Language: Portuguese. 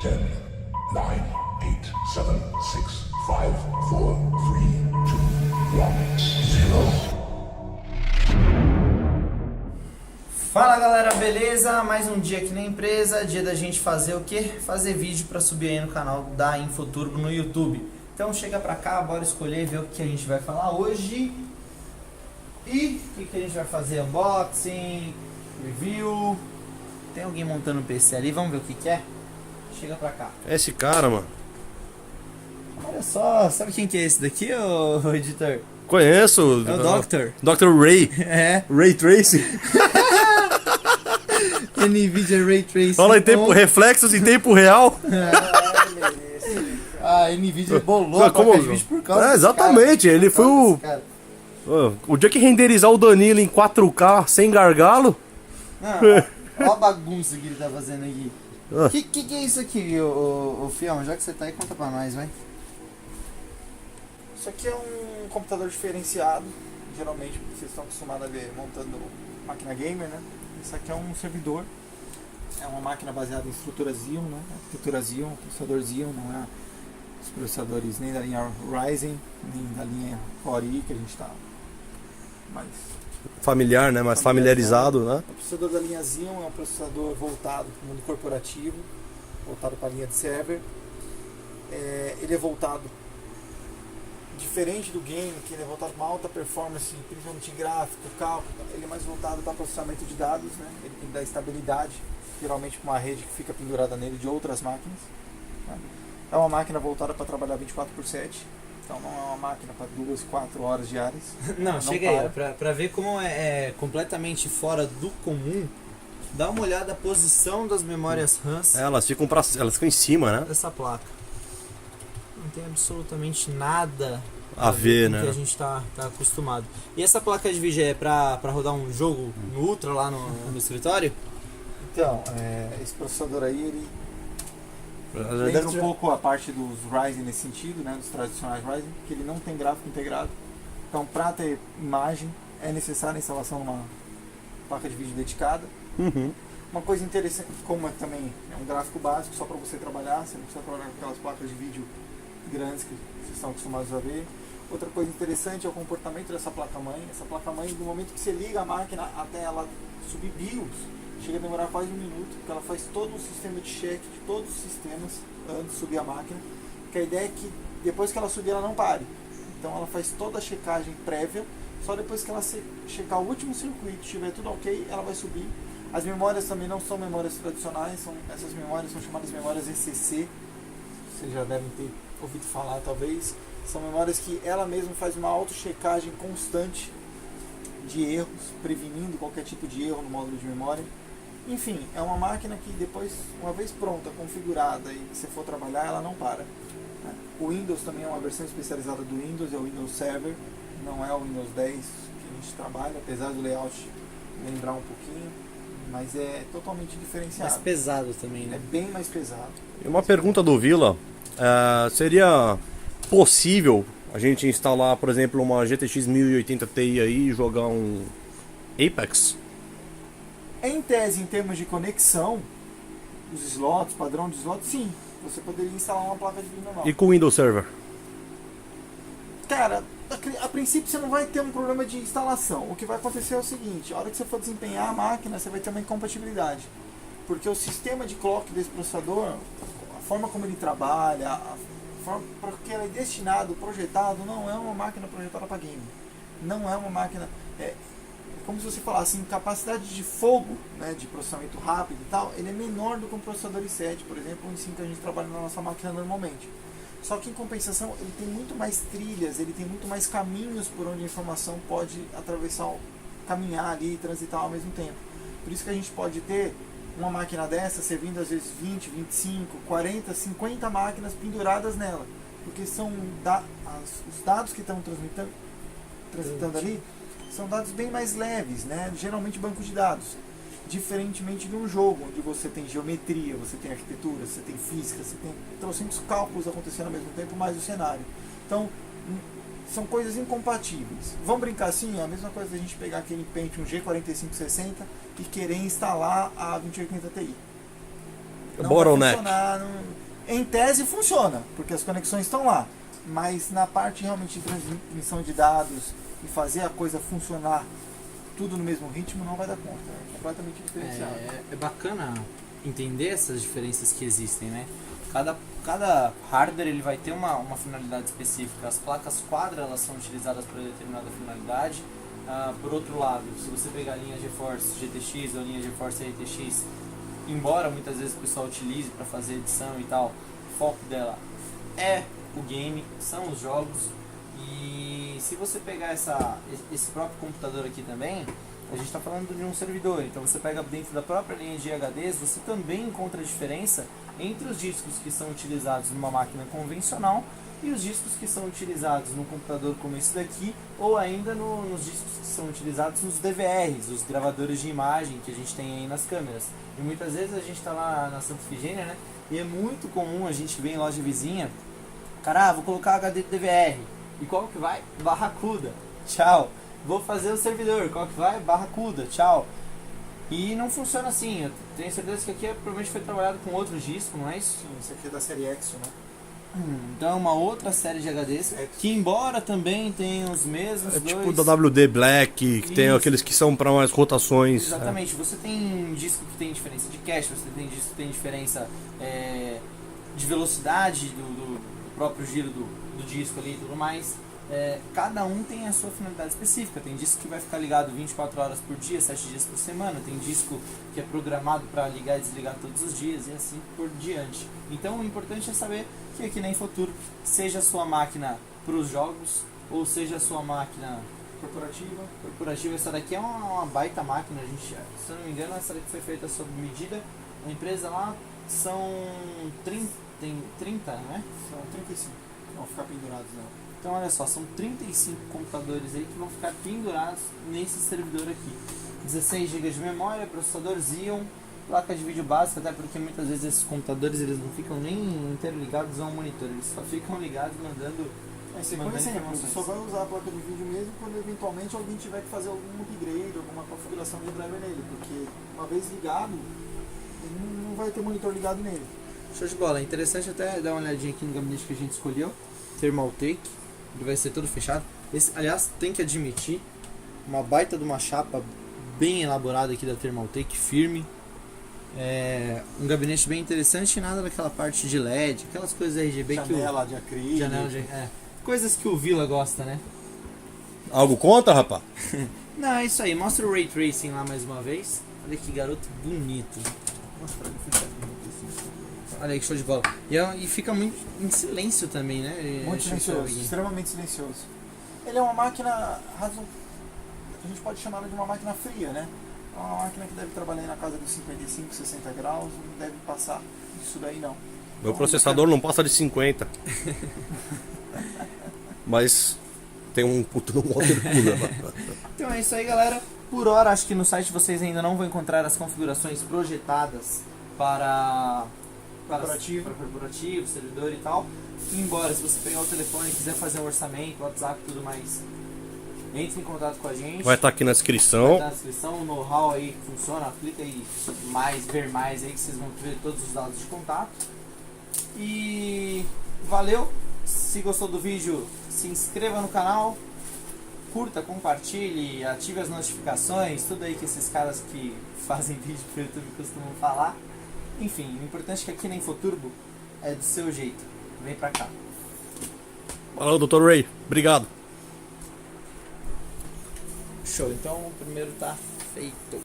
10, 9, 8, 7, 6, 5, 4, 3, 2, 1, 0. Fala galera, beleza? Mais um dia aqui na empresa, dia da gente fazer o quê? Fazer vídeo para subir aí no canal da Infoturbo no YouTube. Então chega pra cá, bora escolher e ver o que a gente vai falar hoje. E o que a gente vai fazer? Unboxing, review. Tem alguém montando o PC ali, vamos ver o que é? Chega pra cá. Esse cara, mano. Olha só, sabe quem que é esse daqui, ô editor? Conheço. É o Doctor. Dr. Ray. É. Ray Tracing. NVIDIA Ray Tracing. Fala em tempo, reflexos em tempo real. A NVIDIA bolou a Como? placa de vídeo por causa desse Exatamente, cara. ele foi o... Cara. O dia que renderizar o Danilo em 4K sem gargalo... Olha a bagunça que ele tá fazendo aqui. Ah. Que é isso aqui, ô Fião? Já que você tá aí, conta pra nós, vai. Isso aqui é um computador diferenciado, geralmente vocês estão acostumados a ver montando máquina gamer, né? Isso aqui é um servidor, é uma máquina baseada em estrutura Xeon, né? Arquitetura Xeon, processador Xeon, não é os processadores nem da linha Ryzen, nem da linha Core i, que a gente está mais Familiar, né? Mais familiarizado, né? O processador da linha Xeon é um processador voltado para o mundo corporativo, voltado para a linha de server. Ele é voltado diferente do game, que ele é voltado para uma alta performance, principalmente gráfico, cálculo. Ele é mais voltado para processamento de dados, né? Ele tem que dar estabilidade, geralmente para uma rede que fica pendurada nele de outras máquinas, né? É uma máquina voltada para trabalhar 24/7. Então não é uma máquina para 2, 4 horas diárias. Não, chega aí, pra ver como é completamente fora do comum, dá uma olhada na posição das memórias RAMs Elas ficam em cima, né? dessa placa. Não tem absolutamente nada A ver, com o que né? a gente tá acostumado. E essa placa de vídeo é pra rodar um jogo no Ultra lá no escritório? Então, esse processador aí, ele lembra um pouco a parte dos Ryzen nesse sentido, né, dos tradicionais Ryzen, que ele não tem gráfico integrado. Então, para ter imagem, é necessária a instalação de uma placa de vídeo dedicada. Uhum. Uma coisa interessante, como também é um gráfico básico, só para você trabalhar, você não precisa trabalhar com aquelas placas de vídeo grandes que vocês estão acostumados a ver. Outra coisa interessante é o comportamento dessa placa-mãe. Essa placa-mãe, do momento que você liga a máquina até ela subir BIOS, chega a demorar quase 1 minuto, porque ela faz todo um sistema de check de todos os sistemas antes de subir a máquina. Porque a ideia é que depois que ela subir, ela não pare. Então ela faz toda a checagem prévia, só depois que ela checar o último circuito, estiver tudo ok, ela vai subir. As memórias também não são memórias tradicionais, essas memórias são chamadas memórias ECC, vocês já devem ter ouvido falar talvez. São memórias que ela mesma faz uma auto-checagem constante de erros, prevenindo qualquer tipo de erro no módulo de memória. Enfim, é uma máquina que depois, uma vez pronta, configurada e que você for trabalhar, ela não para, né? O Windows também é uma versão especializada do Windows, é o Windows Server, não é o Windows 10 que a gente trabalha, apesar do layout lembrar um pouquinho, mas é totalmente diferenciado. Mais pesado também, É né? bem mais pesado. E uma pergunta do Vila. Seria possível a gente instalar, por exemplo, uma GTX 1080 Ti aí e jogar um Apex? Em tese, em termos de conexão, os slots, padrão de slots, sim, você poderia instalar uma placa de vídeo normal. E com o Windows Server? Cara, a princípio você não vai ter um problema de instalação. O que vai acontecer é o seguinte: a hora que você for desempenhar a máquina, você vai ter uma incompatibilidade. Porque o sistema de clock desse processador, a forma como ele trabalha, a forma para que ele é destinado, projetado, não é uma máquina projetada para game. Não é uma máquina... É como se você falasse em capacidade de fogo, né, de processamento rápido e tal, ele é menor do que um processador i7, por exemplo, o i5 que a gente trabalha na nossa máquina normalmente. Só que em compensação ele tem muito mais trilhas, ele tem muito mais caminhos por onde a informação pode atravessar, caminhar ali e transitar ao mesmo tempo. Por isso que a gente pode ter uma máquina dessa servindo às vezes 20, 25, 40, 50 máquinas penduradas nela. Porque são os dados que estão transitando ali são dados bem mais leves, né? Geralmente banco de dados. Diferentemente de um jogo, onde você tem geometria, você tem arquitetura, você tem física, você tem trocentos cálculos acontecendo ao mesmo tempo, mais o cenário. Então, são coisas incompatíveis. Vamos brincar assim? É a mesma coisa da gente pegar aquele Pentium G4560 e querer instalar a 2080 Ti. Não vai Bottleneck. funcionar, não, Em tese funciona, porque as conexões estão lá. Mas na parte realmente de transmissão de dados e fazer a coisa funcionar tudo no mesmo ritmo, não vai dar conta. É completamente diferenciado. É bacana entender essas diferenças que existem, né? Cada hardware ele vai ter uma finalidade específica. As placas quadra elas são utilizadas para determinada finalidade. Por outro lado, se você pegar a linha GeForce GTX ou a linha GeForce RTX, embora muitas vezes o pessoal utilize para fazer edição e tal, o foco dela é o game, são os jogos. E se você pegar esse próprio computador aqui também, a gente está falando de um servidor, então você pega dentro da própria linha de HDs, você também encontra a diferença entre os discos que são utilizados numa máquina convencional e os discos que são utilizados num computador como esse daqui, ou ainda nos discos que são utilizados nos DVRs, os gravadores de imagem que a gente tem aí nas câmeras. E muitas vezes a gente está lá na Santa Efigênia, né? E é muito comum a gente ver em loja vizinha, cara, vou colocar HD de DVR. E qual que vai? Barracuda. Tchau. Vou fazer o servidor. Qual que vai? Barracuda. Tchau. E não funciona assim. Eu tenho certeza que aqui provavelmente foi trabalhado com outros discos, não é isso? Sim, esse aqui é da série Exo, né? Então é uma outra série de HDs que, embora também tenha os mesmos É dois... tipo da WD Black, que tem Isso. aqueles que são para mais rotações. Exatamente. Você tem disco que tem diferença de cache, você tem disco que tem diferença de velocidade do próprio giro do disco ali e tudo mais. Cada um tem a sua finalidade específica. Tem disco que vai ficar ligado 24 horas por dia, 7 dias por semana. Tem disco que é programado para ligar e desligar todos os dias e assim por diante. Então o importante é saber que aqui na Infoturo, seja a sua máquina para os jogos ou seja a sua máquina corporativa, essa daqui é uma baita máquina. A gente, se eu não me engano, essa daqui foi feita sob medida. A empresa lá são 30, tem 30, né? São 35. Não vão ficar pendurados, não. Então olha só, são 35 computadores aí que vão ficar pendurados nesse servidor aqui. 16 GB de memória, processador Xeon, placa de vídeo básica, até porque muitas vezes esses computadores eles não ficam nem interligados a um monitor, eles só ficam ligados mandando Você só vai usar a placa de vídeo mesmo quando eventualmente alguém tiver que fazer algum upgrade, alguma configuração de driver nele, porque uma vez ligado, ele não vai ter monitor ligado nele. Show de bola, é interessante até dar uma olhadinha aqui no gabinete que a gente escolheu, Thermaltake, ele vai ser todo fechado. Esse, aliás, tem que admitir, uma baita de uma chapa bem elaborada aqui da Thermaltake, firme. Um gabinete bem interessante, nada daquela parte de LED, aquelas coisas RGB Janela que de acrílico. coisas que o Vila gosta, né? Algo contra, rapaz? Não, é isso aí, mostra o Ray Tracing lá mais uma vez. Olha que garoto bonito. Olha aí que show de bola. E fica muito em silêncio também, né? Muito silencioso, extremamente silencioso. Ele é uma máquina, a gente pode chamá-la de uma máquina fria, né? É uma máquina que deve trabalhar na casa dos 55, 60 graus, não deve passar disso daí não. Meu processador não passa de 50. Mas tem um puto no water cooler. Então é isso aí, galera. Por hora, acho que no site vocês ainda não vão encontrar as configurações projetadas para corporativo, servidor e tal. Embora, se você pegar o telefone e quiser fazer um orçamento, WhatsApp e tudo mais, entre em contato com a gente. Vai estar aqui na Vai descrição. estar na descrição, o know-how aí que funciona. Clica aí, ver mais aí que vocês vão ver todos os dados de contato. E valeu! Se gostou do vídeo, se inscreva no canal, curta, compartilhe, ative as notificações, tudo aí que esses caras que fazem vídeo pro YouTube costumam falar. Enfim, o importante é que aqui na Infoturbo é do seu jeito. Vem pra cá. Valeu, Dr. Ray. Obrigado. Show, então o primeiro tá feito.